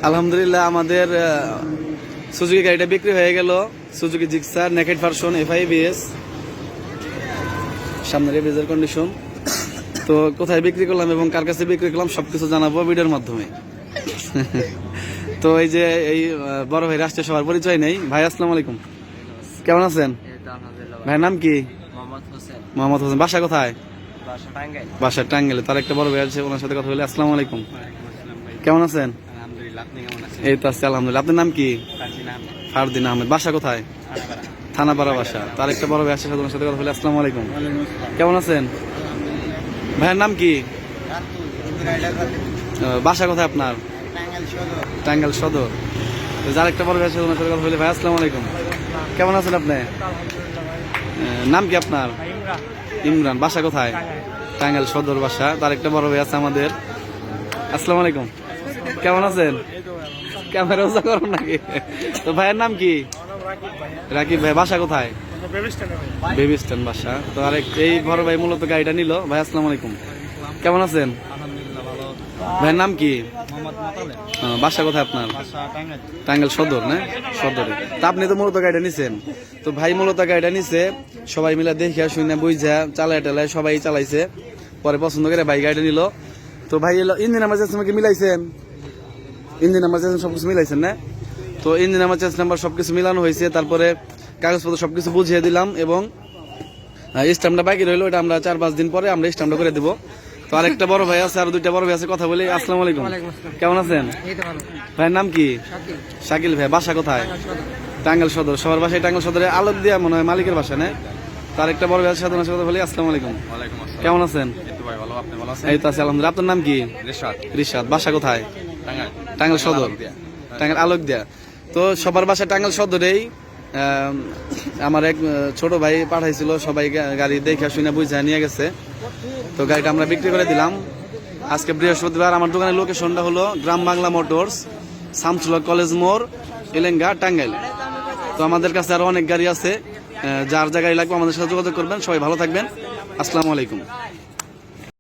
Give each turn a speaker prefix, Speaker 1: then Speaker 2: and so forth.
Speaker 1: আলহামদুলিল্লাহ আমাদের সুজুকি গাড়িটা বিক্রি হয়ে গেল। Suzuki Gixxer naked version FI-ABS, সামনের এবিএস কন্ডিশন। তো কোথায় বিক্রি করলাম এবং কার কাছে বিক্রি করলাম সবকিছু জানাবো ভিডিওর মাধ্যমে। তো এই যে এই বড় ভাই রাষ্ট্রীয় সবার পরিচয় নেই। ভাই আসসালামু আলাইকুম, কেমন আছেন? ভাইয়ের নাম কি? মোহাম্মদ হোসেন। বাসা কোথায়? বাসা টাঙ্গাইলে। তার একটা বড় ভাই আছে, ওনার সাথে কথা বলে। আসসালামু আলাইকুম, কেমন আছেন? এই তো আছি আলহামদুলিল্লাহ। আপনার নাম কি? ফারদিন আহমেদ। বাসা কোথায়? থানাপাড়া বাসা। তার একটা বড় ভাই আছে, ওনার সাথে কথা বলে। আসসালামু আলাইকুম, কেমন আছেন? ভাইয়ের নাম কি? বাসা কোথায় আপনার? টাঙ্গাইল সদর। যার একটা বড় ভাই আছে, ওনার সাথে কথা বলে। ভাই আসসালামু আলাইকুম, কেমন আছেন আপনি? নাম কি আপনার? ইমরান। বাসা কোথায়? টাঙ্গাইল সদর বাসা। তার একটা বড় ভাই আছে আমাদের। আসসালামু আলাইকুম, কেমন আছেন? ক্যামেরা উজা করুন নাকি? তো ভাইয়ের নাম কি? রাকিব ভাই। বাসা কোথায়? বেবি স্ট্যান্ড বাসা। তো আরেক এই বড় ভাই মূলত গাড়িটা নিল। ভাই আসসালামু আলাইকুম, কেমন আছেন? ভাইয়ের নাম কি? বাসা কোথায় আপনার? টাঙ্গাইল সদর না? সদরে। তা আপনি তো মূলত গাড়িটা নিছেন। তো ভাই মূলত গাড়িটা নিছে, সবাই মিলে দেখে শুনে বুঝা চালায় টালায় সবাই চালাইছে, পরে পছন্দ করে ভাই গাড়িটা নিল। তো ভাই ইঞ্জিন নাম্বার চেঞ্জ কি মিলাইছেন? ইঞ্জিন নাম্বার চেঞ্জ সবকিছু মিলাইছেন না? তো ইঞ্জিন নাম্বার চেঞ্জ নাম্বার সবকিছু মিলানো হয়েছে। তারপরে কাগজপত্র সবকিছু বুঝিয়ে দিলাম এবং স্ট্যাম্পটা বাকি রইলো, এটা আমরা 4-5 দিন পরে আমরা স্ট্যাম্পটা করে দেবো। তো আরেকটা বড় ভাই আছে, আর দুইটা বড় ভাই আছে, কথা বলি। আসসালামু আলাইকুম, কেমন আছেন? ভাইয়ের নাম কি? শাকিল ভাই। বাসা কোথায়? টাঙ্গাইল সদর। সবার বাসায় টাঙ্গাইল সদরে আলোক দিয়া মনে হয় মালিকের বাসা না? তার একটা বড় ভাই আছে, সাথে কথা বলি। আসসালামু আলাইকুম, কেমন আছেন? এই তো আছে আলহামদুলিল্লাহ। আপনার নাম কি? রিশাদ। বাসা কোথায়? টাঙ্গাইল সদর। টাঙ্গাইল আলোক দিয়া। তো সবার বাসা টাঙ্গাইল সদরেই। আমার এক ছোট ভাই পাঠাইছিল, সবাই গাড়ি দেখে শুনে বুঝা নিয়ে গেছে। তো গাড়িটা আমরা বিক্রি করে দিলাম আজকে বৃহস্পতিবার। আমার দোকানের লোকেশনটা হলো গ্রাম বাংলা মোটরস, শামসুল্লাহ কলেজ মোড়, এলেঙ্গা, টাঙ্গাইল। তো আমাদের কাছে আরো অনেক গাড়ি আছে, যার যা গাড়ি লাগবে আমাদের সাথে যোগাযোগ করবেন। সবাই ভালো থাকবেন, আসসালামু আলাইকুম।